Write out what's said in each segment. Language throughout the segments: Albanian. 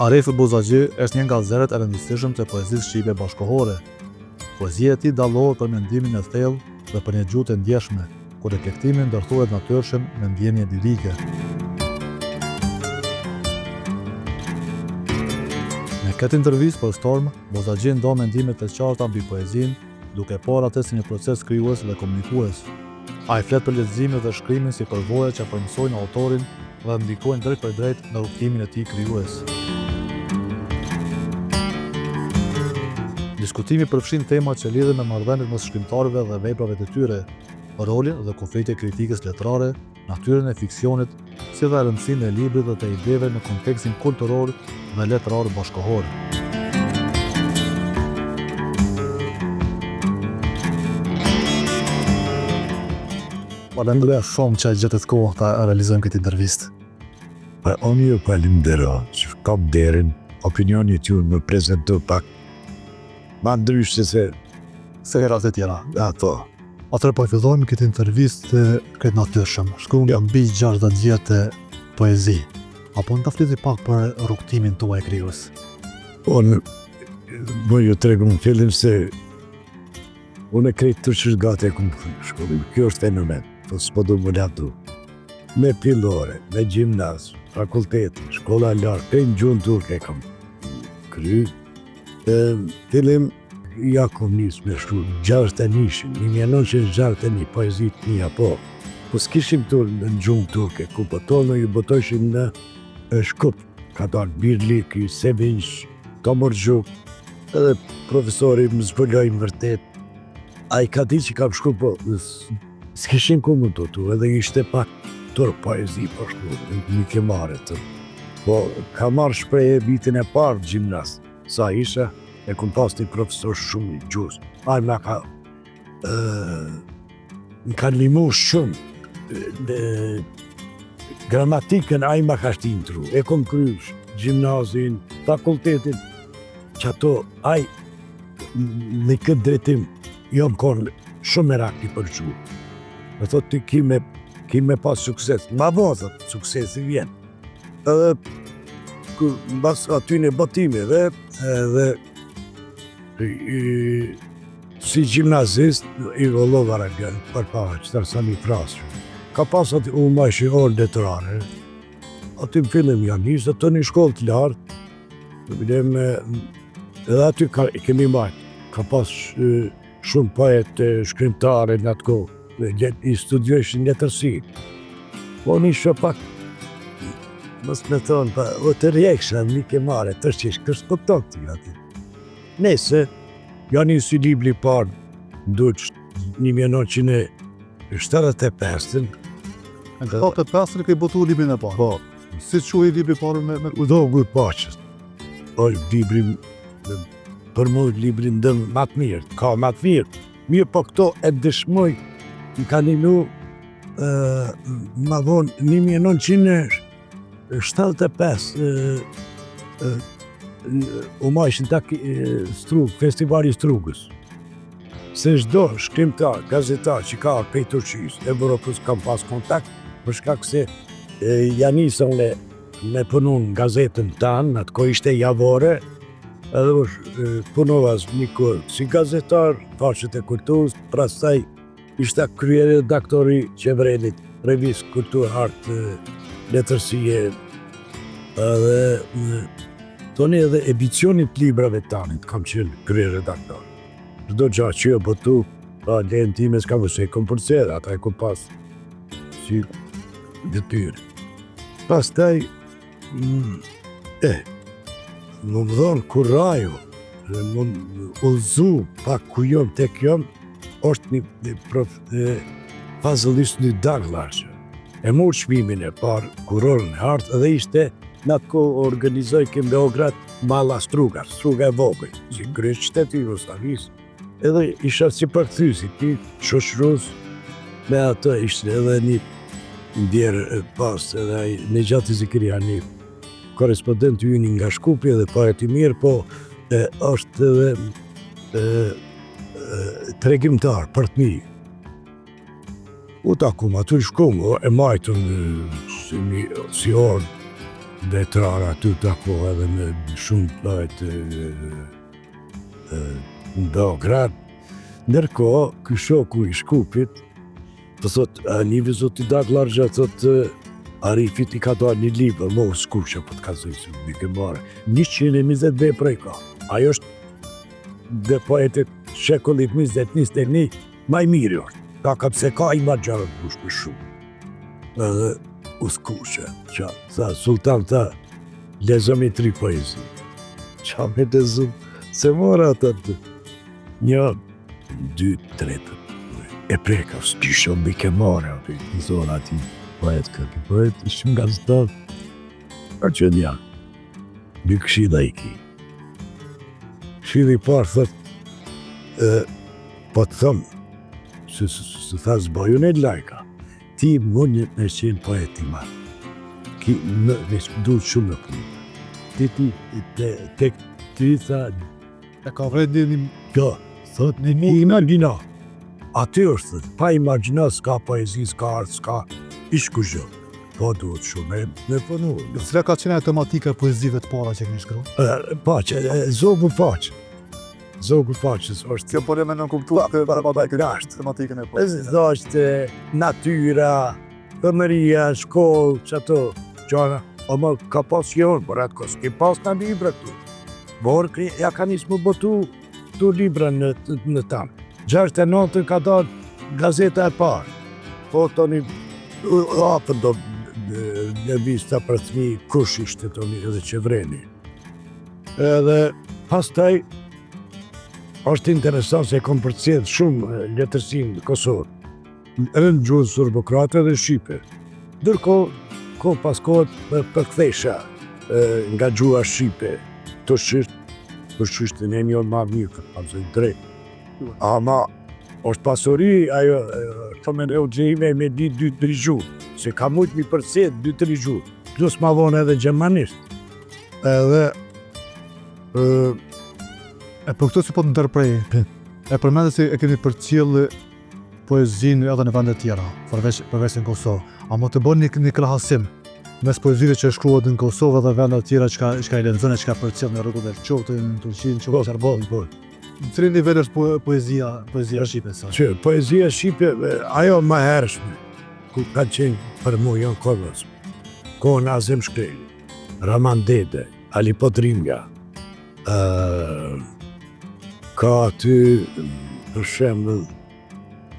Arif Buzagji është një nga zërat e rëndësishëm të poezisë shqipe bashkëkohore. Poezia e tij dallohet për mendimin e thellë dhe për një gjuhë të ndjeshme, ku reflektimi ndërthuhet natyrshëm me ndjenje lirike. Në këtë intervistë për Storm, Buzagji ndo mendimet e qarta mbi poezinë, duke parë atë si një proces krijues dhe komunikues. Ai flet për leximin dhe shkrimin si përvojë që përmirësojnë autorin dhe ndikojnë drejt për drejt në rrugtimin e tij krijues. Diskutimi përfshin tema që lidhen me marrëdhëniet mes shkrimtarëve dhe veprave të tyre, rolin dhe kufijtë e kritikës letrare, natyrën e fiksionit, si dhe rëndësinë e librit dhe të ideve në kontekstin kulturor dhe letrar bashkëkohor. Falenderoj shumë që gjetët kohë ta realizojmë këtë intervistë. Unë ju falenderoj që kam derin, opinioni t'ju më prezentoj pak ma ndryshë se herat e tjera. Ato. Atëherë po fillojmë këtë intervistë këtë natyrshëm. Shkruan mbi 60 vjet poezi. Apo në ta fliti pak për rrugtimin tuaj krijues. Unë më ju tregu në fillim se unë e krejt të që gati e këmë shkollim. Kjo është fenomen, po s'po du më latu. Me fillore, me gjimnaz, fakulteti, shkolla lartë, të në gjuhën turke e kam kry. Fillim, ja kom njësë me shru, 61, 1961, poezit një apo. Po s'kishim të në gjuhën turke, ku po tonë ju botojshim në Shkup, ka dalë Birlik, Sevinç, Tomorgjuk, edhe profesori më zbëllojnë vërtet. A i ka di që kam shku, po s'kishim ku më të edhe ishte pak tërë poezi po shku, një ke marrë të. Po ka marrë shpreje vitin e parë gjimnaz, sa isha, e kun pas një profesor shumë i gjus. A i me ka më ka limu shumë, gramatikën a i me ka shtintru, e kom krysh, gjimnazin, fakultetin, që ato a i në këtë drejtim jom konë shumë e rakti për gjuhë. Me thot të kime pas sukses, ma vazat suksesi vjen. Edhe mbas aty në botimeve, edhe si gjimnazist i vëllova rëgën, për para që tërsa një frasë. Ka pas aty unë ma ishi orë letërare, aty më fillim janë njështë, atë një shkollë të lartë, edhe aty kemi majtë, ka pas shumë poet shkrimtare në atë kohë, i studiojshin letërsi. Po një shë pak, mos me thonë, o të rjeksha, një ke mare, të shqish, kështë këptok të aty. Nese, janë një si libri parë, nduq 1975. Në 75 ke botu librin e parë. Po. Si që i libri parë me... Udogu Paqës. O, libri, për mu libri ndëm matë mirë, ka matë mirë. Mirë po këto e dëshmoj, më ka nilu, ma vonë, 1975, u majshin tak festivali Strugës. Se çdo shkrimtar, gazetar që ka pej Turqisë, Evropës kam pas kontakt, për shkak se janisën me punun gazetën tanë, atë ko ishte javore, edhe punovas një kur si gazetar, faqet e kulturës, prastaj ishte kryere redaktori qevrenit, revistë kulturë, artë, letërsie, edhe toni edhe edicionit librave tanit, kam qenë kryere redaktor. Çdo gjatë që e botu, lejën time s'ka vëse e kom përcedhe, ata e kom pas si detyrë. Pastaj, më dhonë kuraju, më ullzu pak ku jom tek jom, është një fazëllisht një daglarqë. E murë shpimin e parë, kurorën e hartë, edhe ishte në atë kohë organizoj kem Beograd Malla Strugar, Struga e vogël, si kryes qyteti Jugoslavisë. Edhe isha si përkthysi ti, shoqërus, me atë ishte edhe një ndjerë pas, edhe në gjatë Zikria, një korespondent yni nga Shkupi edhe poet i mirë, po është edhe tregimtar për të mi. U takum aty shkum, e majtëm si orë letrara aty tako edhe me shumë plajt në Beograd. Ndërkohë, ky shoku i Shkupit, të thot, Alivi zot i dak largja, thot, Arifit i ka dalë një libër, mo s'kusha po të kazoj se më ke marrë. 120 vepra i ka. Ajo është dhe poetet shekullit 20-21 maj mirë është. Ka pse ka i ma gjarë të bush për shumë. Edhe u s'kusha, qa, tha, Sultan tha, lezëm i 3 poezi. Qa me lezëm, se mora ata të. 1, 2, 3, e preka, s'kisha mbi ke marrë, i thonë ati. Poet këtë, poet shumë nga zëtat. Për që nja, dy këshilla i ki. Këshilla i parë thët, po të thëmë, se tha zbaju në lajka, ti mund me qenë poet i marë. Ki në duhet shumë në punë. Ti tha, E ka vrejt një jo, thët, imagina. Aty është thët, pa imagina s'ka poezi, s'ka art, s'ka ishku gjë. Po duhet shumë me punu. Cila ka qenë tematika e poezive të para që keni shkruar? Paqe, zogu faqe. Zogu faqës është... Kjo po me në kuptu tematikën e poezisë. është natyra, pëmëria, shkollë, që ato, gjana. O më ka pas jonë, por atë kos, ki pas në libra këtu. Por ja ka nisë më botu tu libra në tamë. 69 ka dalë gazeta e parë. Po të një apën do në vista për të mi kush ishte të një edhe qevreni. Edhe pastaj është interesant se kom përcjellë shumë letërsin në Kosovë. Edhe në gjuhën serbokrate dhe shqipe. Ndërkohë pas kohët përkthesha nga gjuha shqipe të shqishtë në një ma mirë këtë pamëzën drejtë. Ama është pasuri, ajo, të me u gjejme me 2-3 gjuhë, se ka mujtë mi përcet 2-3 gjuhë, plus ma vonë edhe gjermanisht. Edhe... E për këto si po të ndërprej, e përmendë se e keni përcjellë poezinë edhe në vende tjera, përveç në Kosovë. A më të bën një krahasim mes poezive që shkruhet në Kosovë dhe vende tjera që i lexon e që ka përcjellë në rrugët e qoftë në Turqi, në qoftë Serbia. Në cilin nivel është poezia shqipe sa? Që poezia shqipe, ajo më hershme, ku ka qenë për mu janë kodhës. Kohën Azem Shkreli, Raman Dede, Ali Podrimja, ka aty, për shembull,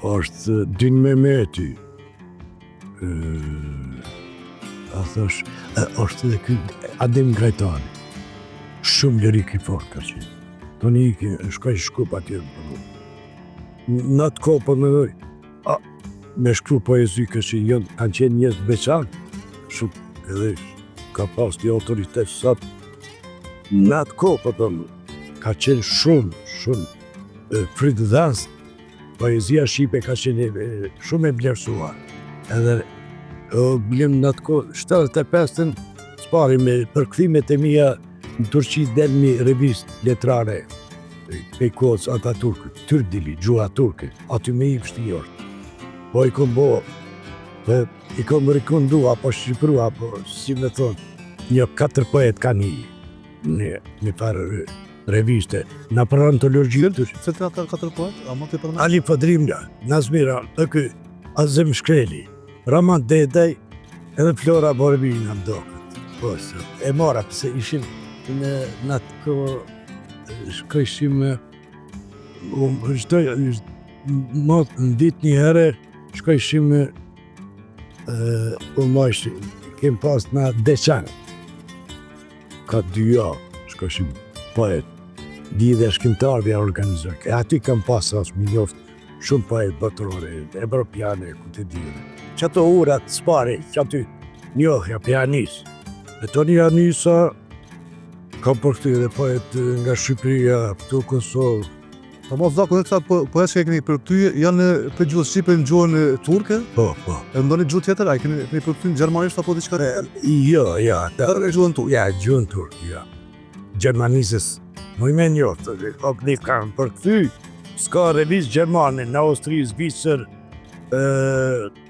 është Din Mehmeti, është edhe ky Adem Grajtani. Shumë lirik i fort ka qenë. Toni shkoj shkup atje për mu. Në atë kohë për me doj, me shkru poezi kësi kanë qenë njës veçanë, shumë edhe ka pas një autoritet sot. Në atë kohë për mu, ka qenë shumë fridhëdhans, poezia shqipe ka qenë shumë e blerësuar. Edhe blim në atë kohë, 75-ën, spari me përkthimet e mija, në Turqi del një revist letrare pe kohës Ataturkët, Tyrdili, gjuha turke, aty me i pështi jortë. Po i kom bo, i kom rekundu, apo shqipru, apo si me thonë, një 4 poet ka një farë reviste, në për antologji të Se të 4 poet? A më të përmendë? Ali Podrimja, Nazmira, ky Azem Shkreli, Raman Dedej, edhe Flora Borbina më dokët. Po, e mora, pëse ishin në atë kohë shkojshim në ditë një herë shkojshim kem pas në Deçan ka 2 javë shkojshim poet lidhje shkrimtarëve organizuar e aty kam pas as më njoft shumë poet botërore evropiane ku të di që ato urat spari që aty njohja pianist e toni Janisa kam përkëty edhe poet nga Shqipëria, këtu Kosovë. Ta mos zakon e kësa poet që e keni përkëty janë për gjuhë Shqipe në gjuhën turke? Po. E ndoni gjuhë tjetër, a keni përkëty në gjermanisht apo diçka? Jo, gjuhën turke? Ja, gjuhën turke, ja. Gjermanisës, më i me njoftë, ne kam përkëty, s'ka revist gjermane në Austri, Zvicër,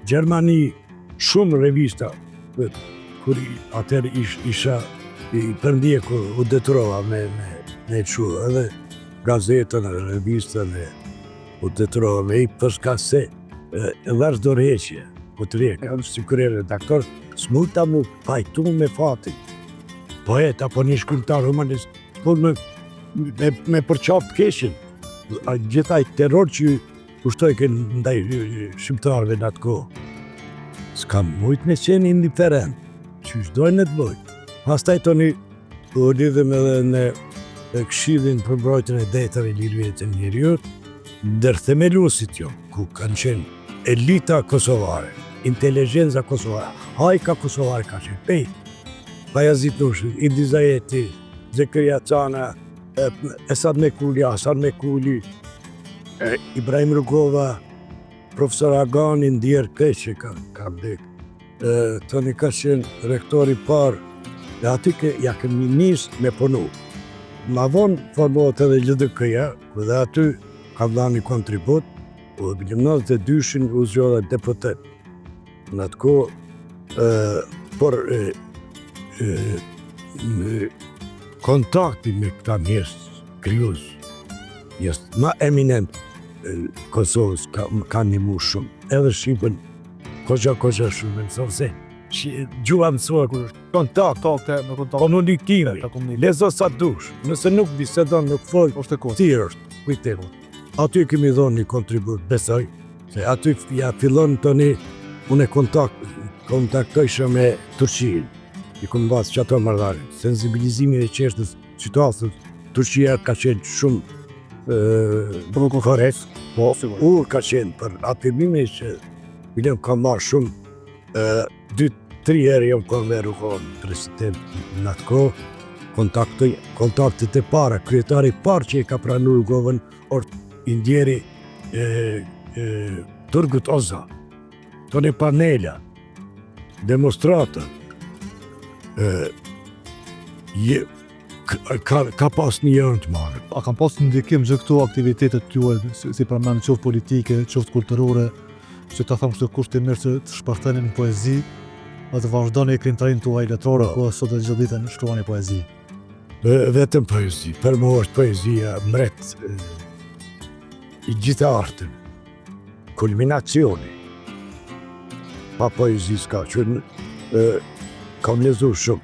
Gjermani, shumë revista, kur atër isha i përndjeku, u detrova me që edhe gazetën, revistën, u detrova me i përshka se dhash dorëheqje, po të rejë, edhe si kërë redaktor, s'mujta mu pajtu me fatin. Poet apo një shkrimtar humanist, po me përqaf të keshin. Gjithaj terror që ushtoj kënë ndaj shqiptarëve në atë kohë. S'kam mujt me qenë indiferent, që shdojnë në të bojt. Pastaj toni, u lidhëm edhe në Këshillin për mbrojtjen e drejtave lirëve të njerëzit, ndër themeluesit jo, ku kanë qenë elita kosovare, inteligjenca kosovare, hajka kosovare ka qenë pejt. Bayazit Nursi, Idi Zajeti, Zekria Cana, Esad Mekuli, Hasan Mekuli, Ibrahim Rugova, profesor Agani, Ndjer Keqe ka vdek. Tani ka qenë rektori parë, dhe aty ja kemi nisë me punu. Ma vonë formohet edhe LDK-ja, dhe aty ka dhënë një kontribut, u 92-shin u zgjodha deputet. Në atë kohë, por kontakti me këta njerëz krijues, jest ma eminent Kosovës ka ndihmu shumë, edhe Shqipën koqa shumë, nëse gjua mësua kur është kontakt, komunikimi, lezo sa dush, nëse nuk bisedon, nuk fol, ti është, kujtemu. Aty kemi dhënë një kontribut, besoj, se aty ja fillon tani, unë kontaktojshë me Turqinë, i këmë basë që ato marrëdhare, sensibilizimin e qeshtës situatës, Turqia ka qenë shumë korrekt, ka qenë për afirmime që William ka marrë shumë 2-3 herë jam kënë me rukon president në atë kohë, kontaktet e para, kryetari parë që i ka pranu Rugovën, orë Indjeri Turgut Oza, toni panela, demonstrata, ka pas një jërën të marrë. A kam pas një ndikim gjë këto aktivitetet tuaj, si përmenë qoftë politike, qoftë kulturore, që ta thamë kështë kusht të mirë që të shpartenin në poezi, dhe të vazhdoni krimtarin tuaj letrore, po sot e gjithë ditën shkruani poezi. Vetëm poezi, për më është poezia mret i gjitha artën, kulminacioni. Pa poezi s'ka qënë, kam lezu shumë,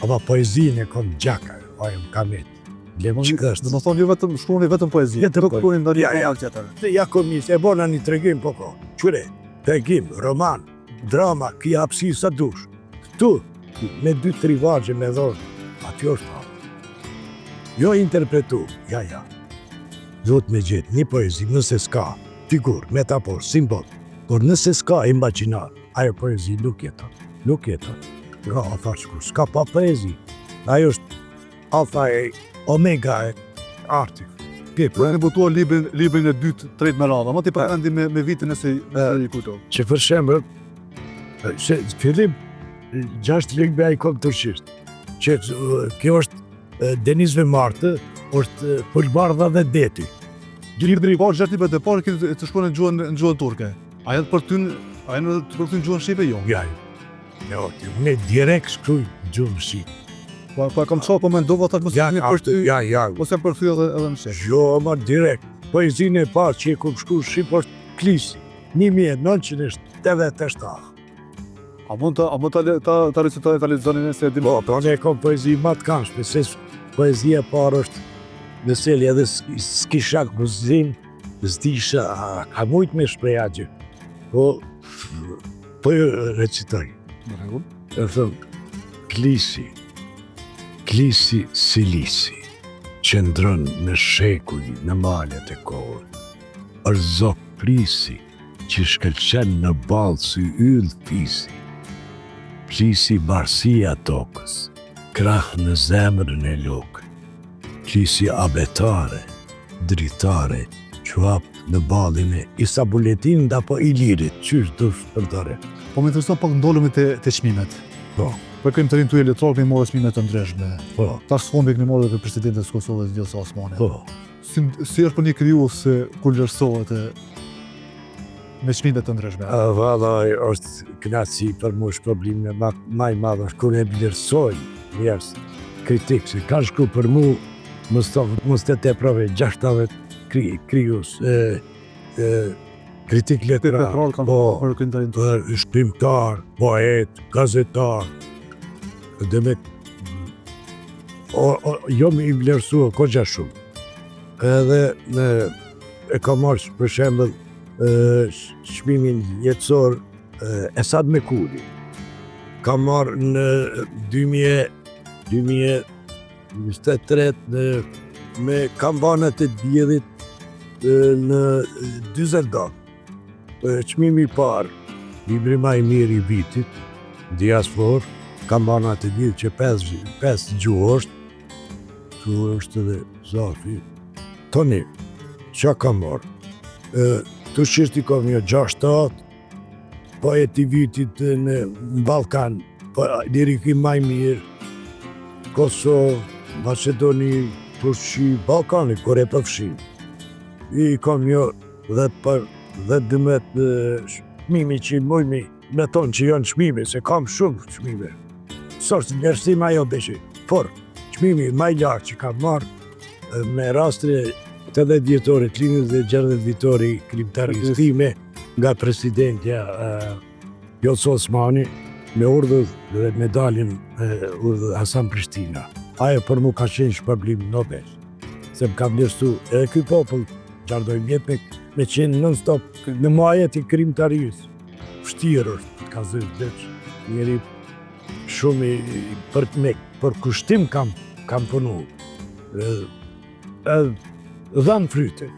ama poezin e kom gjaka, ajo më kamet. Dhe më thonë ju vetëm shkruani vetëm poezi, nuk shkruani ndonjë formë tjetër. Ja komis, e bona një tregim po ko, qëre, tregim, roman, drama, ki hapsi sa dush. Këtu, me 2-3 vargje me dhonë, aty është hapë. Jo interpretu, ja. Zot me gjithë, një poezi, nëse s'ka figur, metafor, simbol, por nëse s'ka imaginar, ajo poezi nuk jeton. Nga thashku, s'ka pa poezi. Ajo është alfa e omega e arti. Për e botuar librin e 2-3 me radha, ma ti përmendi me vitin e se i kujto. Që për shemër, fillim 6 libri a i kom tërqisht. Që kjo është Deniz Vemartë, është Pëlbardha dhe Deti. Libri i parë, 6 libri e parë, të shkruan në gjuhën turke. A jetë për ty në gjuhën shqipe, jo? Ja, unë direkt shkruj në gjuhën shqipe. Po kam çfarë po mendova ta mos jeni për ty. Ja. Ose për ty edhe në shqip. Jo, ma direkt. Poezinë e parë që e kom shkruar në shqip është Klisi, 1987. A mund ta recitoj ta lexoni nëse e di. Po ne kom poezi më të këndshme, se poezia e parë është Veseli edhe s'kisha guzin, s'disha, ka mujt me shpreja gjë. Po recitoj. E thëmë, Klisi Silisi, qëndrën në shekuj në malet e kohën, është zok prisi që shkëlqen në balë si yllë fisi, Klisi barësia tokës, krah në zemrën e lokë, Klisi abetare, dritare, quap në balin e Isa Buletin dhe po i lirit, qysh dush përdore. Po me intereson pak ndolemi të çmimet. Po. Për krimtarin tuaj letror kemi marrë çmime të ndryshme. Po. Tash fondi kemi marrë për presidentin e Kosovës Vjosa Osmani. Po. Si është për një krijues kur vlerësohet me çmime të ndryshme. Vallaj, është kënaqësi për mua, shpërblimi më i madh është kur e vlerësoj njerëz kritik që kanë shkruar për mua, mos të teprove 60 krijues kritik letrar, për këngëtarin për shkrimtar, poet, gazetar, dhe me jo me i vlerësua kogja shumë. Edhe e ka marrë për shembull çmimin jetësor Esad Mekuli. Ka marrë në 2023 me kampanat e diellit në Düsseldorf. Çmimi i parë, libri më i mirë i vitit, Diaspor, kampanat e diellit që 5 gjuhë është edhe Zafi. Toni, qa ka marrë? Të shqishti ka një 6-7, poet i vitit në Balkan, liriki më i mirë, Kosovë, Macedoni, Turqi, Balkani, kur e përfshin. I kam një 10-12 çmimi që mujmi me thonë që janë çmime, se kam shumë çmime. Sot njerëzim ajo beshi, por çmimi më i lartë që kam marrë me rastre 80 vjetori klinës dhe 60 vjetori krimtarisë time nga presidentja Vjosa Osmani me urdhër dhe medaljen urdhër Hasan Prishtina. Ajo për mu ka qenë shpërblim Nobel, se më ka vlerësu edhe ky popull 60 vjet me qenë non-stop në majet i krimtarisë. Vështirë është, ka zërë veç, njeri shumë për kushtim kam punu. Dhanë fryte.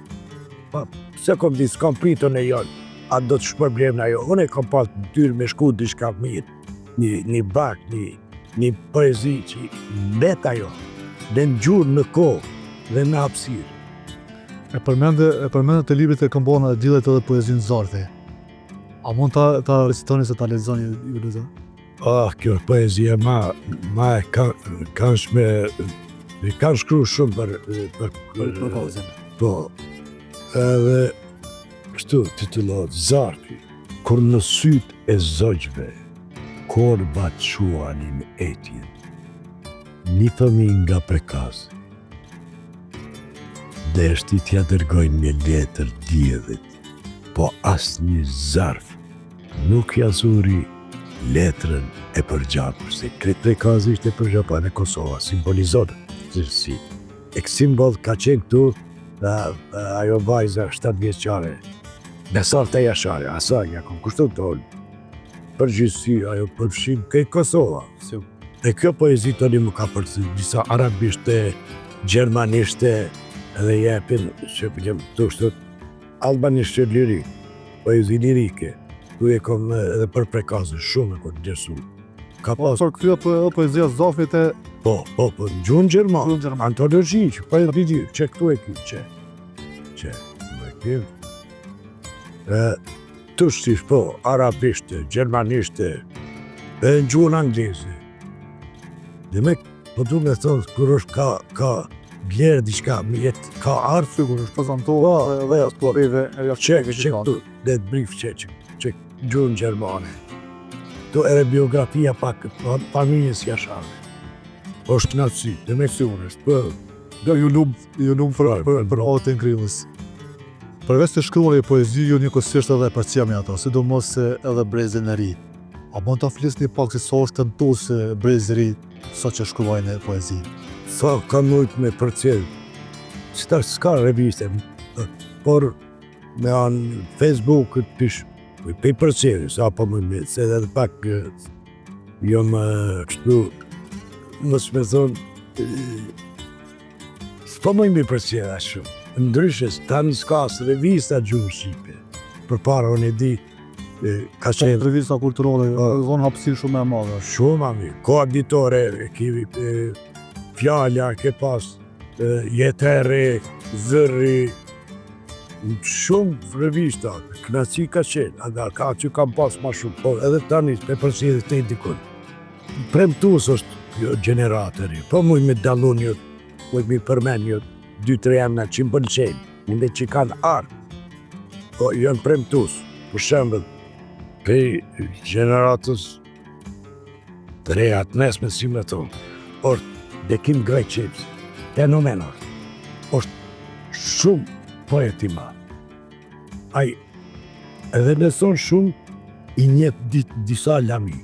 Se kom di, s'kam pritën e janë, atë do të shpërblem në ajo. Unë e kam pas në tyrë me shku diçka mirë, një bak, një poezi që bet ajo, dhe në gjurë në kohë dhe në hapësirë. E përmendë të librit e këmbona e diellit edhe poezinë Zarfi. A mund ta recitoni se ta lexoni ju lutem? Kjo poezia ma e kanshme, e kanë shkru shumë për pauzën. Po, edhe kështu titullohet Zarfi, kur në syt e zogjve, korbat shuanin etjen, një fëmijë nga prekasi, deshti t'ja dërgojnë një letër diellit, po asnjë zarf nuk ja zuri letrën e përgjatur, se kretë prekasi ishte përgjapa në Kosova, simbolizon zërësi. E këtë simbol ka qenë këtu ajo vajza 7 vjeçare, Besar të Jashare, asaj ja kom kushtu të olë, përgjithësi ajo përfshin këtë Kosova. E kjo poezi tani më ka përsi disa arabishte, gjermanishte, edhe jepin që pëllim të shtët albanishte lirik, poezi lirike. Tu e kom edhe për prekazë shumë e këtë gjersu. Ka pas... Por këtya poezia Zafit e... Po, në gjuhën gjerman, antologji, që pa e rridi, që këtu e kjo, që, më e kjo. Të shtish, po, arabishte, gjermanishte, në gjuhën angleze. Dhe me, po du me thonë, kur është ka blerë diçka, me jetë, ka artë, Sigur është prezantohet dhe asporive e që këtu, dhe të brif që gjuhën gjermane. To ere biografia pak familjes Jashare. është knatësi, dhe me kësionës, Dhe ju lumë për otën kryllës. Përveç të shkruar e poezi, ju një kësisht edhe përcia me ato, sidomos se edhe brezën e ri. A mund të flisni pak si sa është këntues brezë ri, sa që shkruajnë e poezi? Sa ka mujt me përcjell, që s'ka reviste, por me anë Facebook-ët pish, pe përcjellës, apo më me, se edhe pak jom kështu, mos me thonë, s'po më mi përcjella shumë. Ndryshes, tanë s'ka së revista gjuhë Shqipe. Për para unë e di, ka qenë... Revista kulturale, zonë hapësirë shumë e madhe. Shumë a mi, koabitore, kivi, fjalla, ke pas, jetë e re, zërri, shumë revista, knasi ka qenë, edhe ka që kam pas ma shumë, po edhe tani me përcjellit të indikun. Premtus është generatori, po muj me dalun një, muj me përmen një, 2-3 emna që më pëlqenjë, ndë që kanë artë, po janë premtus. për shembull, prej gjeneratës të reja të nesme si me tonë, është Bekim Grajqeps, fenomenal, është shumë poet i madh. Ai edhe leson shumë, i njeh disa lami.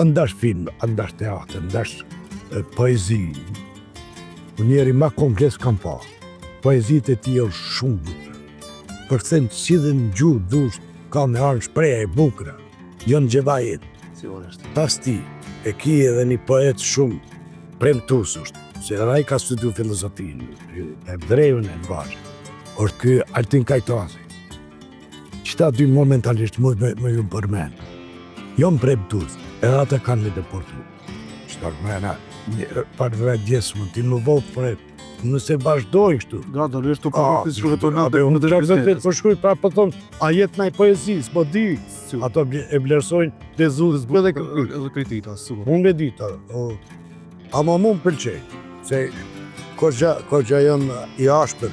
Ndash film, ndash teatr, ndash poezi. Njeri ma kompleks kam pa. Poezit e tij është shumë bukur. Përkthen si dhe në gjuhë dusht, ka me arë shpreja e bukra, jo në gjevajet. Pas ti, e ki edhe një poet shumë premtus është, se edhe ai ka studiu filozofinë, e drejën e në vazhë. Është ky Altin Kajtasi. Qëta dy momentalisht më ju përmen. Jo më premtus, edhe ata kanë me deportu. Qëta mëna, parëve djesë mund t'i më vokë për e, nëse vazhdoj kështu. Gradualisht të përkëtis shkruhet të natë. Unë të shkruhet për shkruhet, pra për thonë, a jetë naj poezi, s'po di. Ato e vlerësojnë të zudhës. Edhe kritika, sigur. Unë e dita, ama mu më pëlqej, se kogja jënë i ashpër,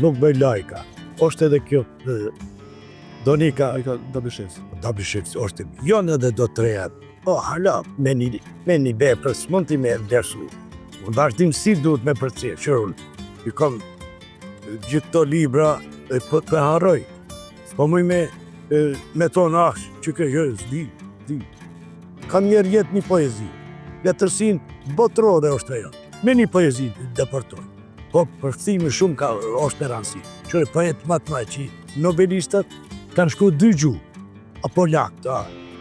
nuk bëj lajka. Është edhe kjo, Donika, Dabishevs, është jo në edhe do të rejat. Hala, me një vepër, s'mund t'i me vlerësu. Në vazhdimësi duhet me përcjell, që unë i kam gjithë të libra për harroj. Po muj me tonë që kjo s'di. Kam njerë jetë një poezi. Letërsin botërore është ajo. Me një poezi depërtoj. Po përkthimi shumë ka është me rëndësi. Qërë poet matematik, nobelistat kanë shku 2 gjuhë. Apo lakë,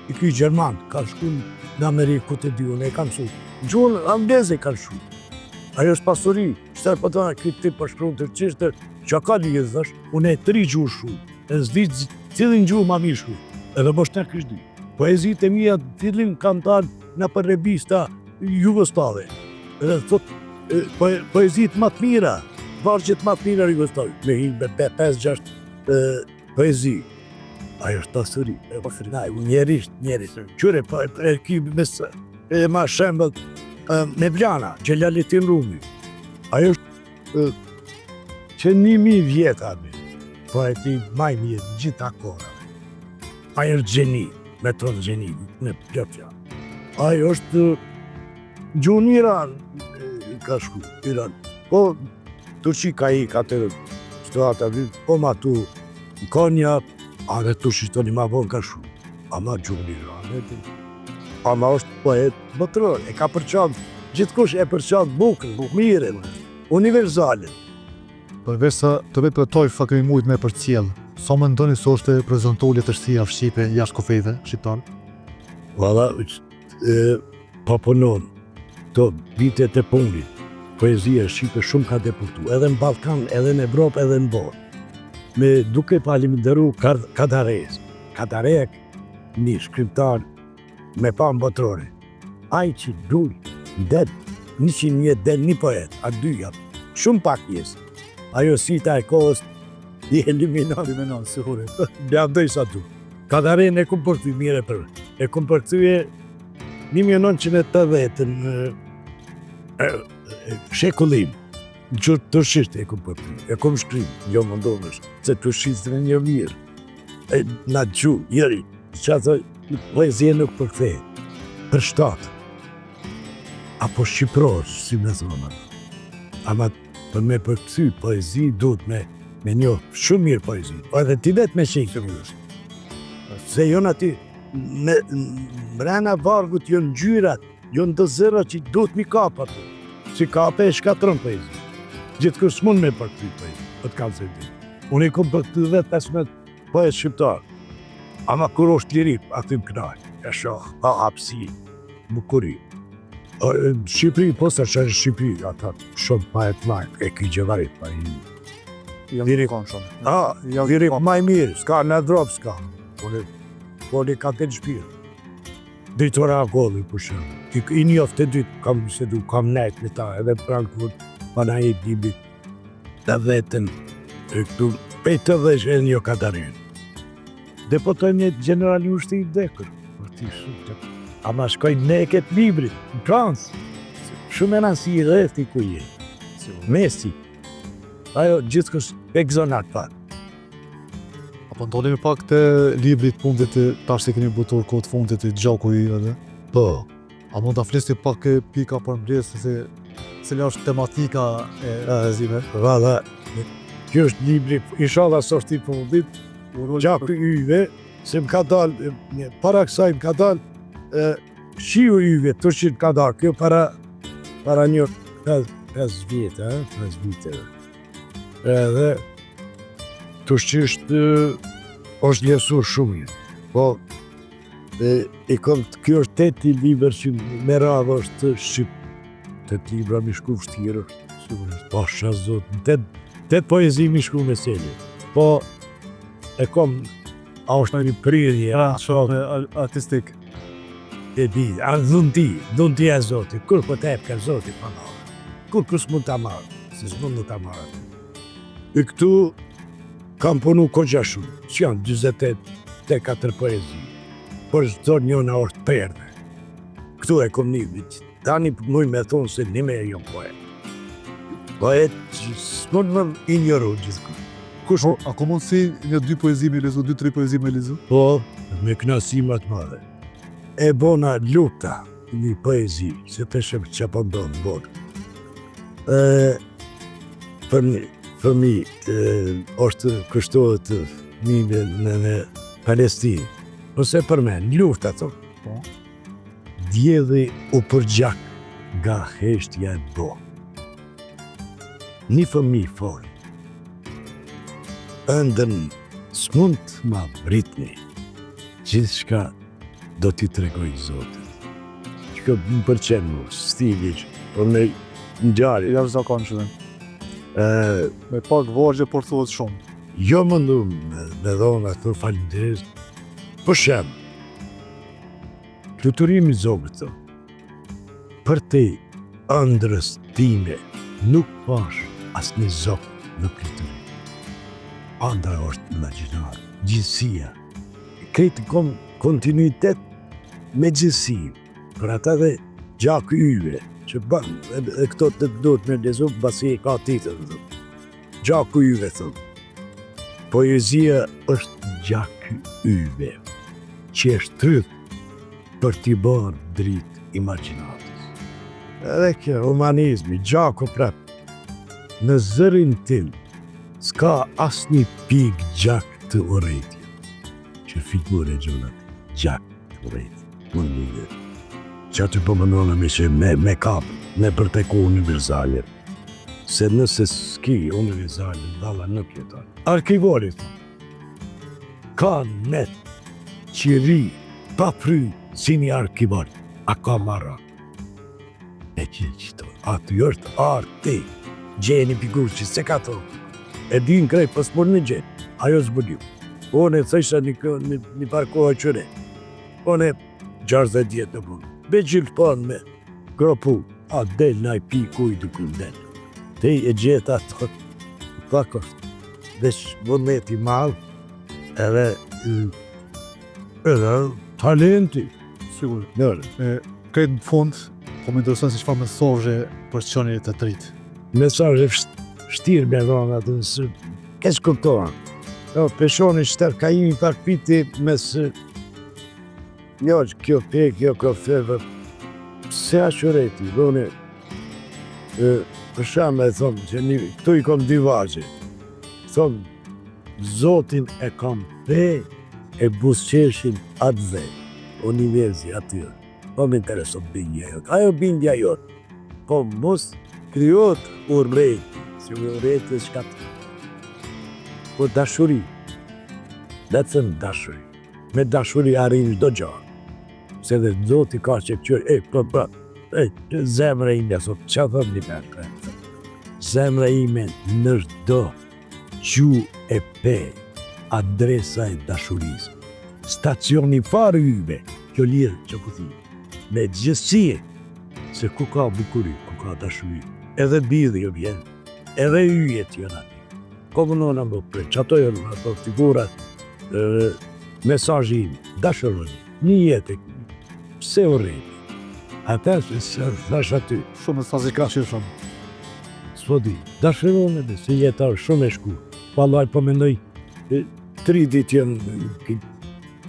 i ky Gjerman, kanë shku në Amerikë, ku të dy, unë e kam su. Gjuhën angleze kanë shku. Ajo është pasuri, qëtër për tonë, këtë ti përshkru të qishtë, që ka lidhë dhash, unë e 3 gjuhë shku. E zdi cilin gjuhë ma mirë shku. Edhe bështë në kështë dy. Poezit e mija cilin kanë talë në për revista Jugoslave. Edhe thot, poezit më të mira, vargjet më të mira Jugoslave. Me hinë 5-6 poezi. Ajo është pasuri, njerisht. Qyre, e ki mesë, e ma shembët, Mevlana, Gjellalitin Rumi. Ajo është që 1000 vjetë abe, po e ti maj mjetë gjitha kora. Ajo është gjeni, me tonë gjeni, në plëpja. Ajo është gjuhën Iran, ka shku, Iran. Po, Turqi ka i ka të situata, po ma tu në Konja, a dhe tu shqitoni ma vonë ka shku. Ama gjuhën Iran, ama është poet botëror, e ka përqanë, gjithkush e përqanë bukën, mire, universale. Përveç sa të vetë përtoj fakëmi mujt me përcjell, sa më ndoni së është prezentu letërsia Shqipe jashtë kofejve shqiptarë? Valla, papunon, të vitet e punit, poezia Shqipe shumë ka deportu, edhe në Balkan, edhe në Evropë, edhe në botë. Me duke paliminderu Kadarejës. Kadarejek, një shkriptar me pa në botërore. Ai që duj, del, 100 vjet del një poet, a 2 jatë, shumë pak jesë. Ajo sita e kohës i eliminon, sigurit. Bjavdoj sa du. Kadarejën e kumë përthy mire për. E kumë përthy 1980 në shekullim. Në qërë të shishtë e kumë përthy. E kumë shkrim, jo më ndonësh, se të shishtë në një mirë. Na gju, jeri, që ato poezia nuk përkthej. Për shtatë. Apo shqiprorë, si me thonë. Ama për me përkthy poezi, duhet me një shumë mirë poezi. Po edhe ti vetë me qenë. Se jonë aty, mrena vargut jonë gjyrat, jonë dëzëra që duhet mi kapë aty. Si kape e shkatron poezi. Gjithë kërë s'mund me përkthy poezi, për të kalë se ti. Unë i kom përkthy vetë 15 poet shqiptarë. Ama kur është lirik, aty më knaj. E shoh, pa hapsi, më kuri. Shqipëri, po se që në Shqipëri, ata shumë pa e të majtë, e ki gjevarit, pa i... Lirik kanë shumë. Lirik maj mirë, s'ka në dropë s'ka. Poli ka të në shpirë. Dritora Akolli, për shumë. I njoftë të dytë, kam bisedu, kam nejtë me ta, edhe Frankfurt, pana i dibi, dhe vetën, këtu, pejtë dhe shë një Katarin. Dhe po të një generali ushti i dekër. Ama shkoj ne këtë librit, në trans. Shumë e nësi i rreth i ku je. Mesi. Ajo gjithë kështë ekzonat pa. Po ndolemi pak të librit fundit të tash se keni butur kohë të fundit të Gjaku i edhe. Po, A mund ta flisni pak e pika për mbledhje se cila është tematika e zime? valla, kjo është libri, inshallah sorti fundit, Gjaku i yve, se më ka dalë, para kësaj më ka dalë, shiu i yve, të shqit ka dalë, kjo para një 5 vjetë, 5 vjetë. Edhe, të shqisht është ljesur shumë, po, kjo është 8 libër që me radhë është të shqip, 8 libra mi shku vështirë është, po shazot, 8 poezi mi shku me seli, po e kom, a është një prirje, Artistik. e di, a dhundi e Zotit, kur po të ka Zotit pa marrë, kur kës mund të marrë, se s'mund të marrë. E këtu kam punu kogja shumë, që janë 24 poezi, por çdo njëna është perde. Këtu e kom një vit, tani muj me thonë se një me e jo poet. Poet që s'mund më ignoru gjithë. Kush, a ko mund si një 2 poezi me lezu, 2-3 poezi me lezu? Po, me knasi më të madhe. E bona luta një poezi, se të shem që po ndonë në borë. Për mi, është kështohet fëmijëve në Palestinë. Ose për me, në luft ato. Po. Djedhi u përgjak nga heshtja e bo. Një fëmi folë. Ëndën s'mund të ma vritni. Gjithë shka do t'i tregoj Zotit. Që më përqen mu, stili që, por me njarë. Jashtë zakonshëm. Me pak vargje, por thuhet shumë. Jo më ndu me dhonë ato falinderes. Për shemë, fluturimi zogët të, për te ëndrës time nuk pash as një zogë në fluturim. Andra është imaginar, gjithësia. Kretë kom kontinuitet me gjithësi, për ata dhe Gjaku i yve, që banë, e këto të duhet me lezu, basi e ka titër, Gjaku i yve, thëmë. Poezia është Gjaku i yve, që është trytë për t'i bërë dritë imaginatës. Edhe kjo humanizmi, Gjaku prapë, në zërin tim, s'ka asë një pik gjak të urejtje, që figure gjunat, gjak të urejtje, më një që aty po më nëna me që me kapë, me përteku universalit, se nëse s'ki universalit, dalla nuk jeton. Arkivorit, ka net qiri, pa fry, si një arkivor, a ka marra. E qito, aty është arti, gjeni figurë që se ka thonë. E din krejt, pas për një gjenë, ajo zbëlliu. One thësha një parkoha qëre. One 60 djetë në punë. Be gjithë panë me gropu, a del naj pi kuj duke në del. Te e gjithë ato, pak është, veç vullneti malë, edhe talenti. Sigur. Nërë, Këtë në fund, po më intereson se çfarë mesazhe për çonit të dritë. mesazhe shtirë me dhonë atë nësë, kesh kuptohan. Peshoni shtërë ka imi pak piti mes një kjo pe, kjo kofeve, se a qëreti, dhone, për shame e thonë, që këtu i kom dy vazhe, thonë, Zotin e kam pe, e busqeshin atë dhe, universi atyre, po më intereso bindja jotë, ajo bindja jotë, po mos kryot urrejt, si urrejt dhe shkatë, po dashuri, dhe të thënë dashuri, me dashuri arrin çdo gjë. Se dhe Zoti ka që këqyr, zemra ime, sot që thëmë një përë, zemra ime në çdo gju e pe, adresa e dashurisë, stacioni farë yve, kjo lirë që ku thime, me gjithësie, se ku ka bukuri, ku ka dashuri, edhe bidhi jo vjen, edhe yjet jona. Komë nëna më pre, që ato jënë, ato figurat, mesazhin, dashuroni, një jetë, pse u rrejti? Ata se thash aty, Shumë mesazhe ka qenë shumë. s'po di, dashuroni dhe se jeta është shumë e shku. Vallaj po mendoj, 3 ditë janë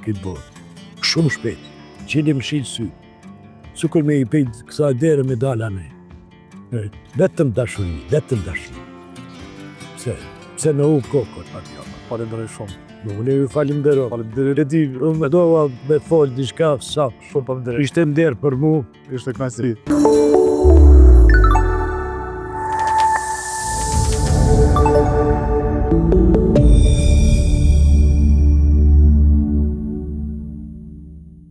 këtë bërë. Shumë shpejt. Qeni më shilë sy. Sukur me i pejt kësa dere me dala ne. Vetëm dashuri, vetëm dashuri. Pse në u kokot. Falenderoj shumë. Unë ju falenderoj. Faleminderit. E di, unë me dova me folë diçka sa. Shumë faleminderit. Ishte nder për mu. Ishte kënaqësi.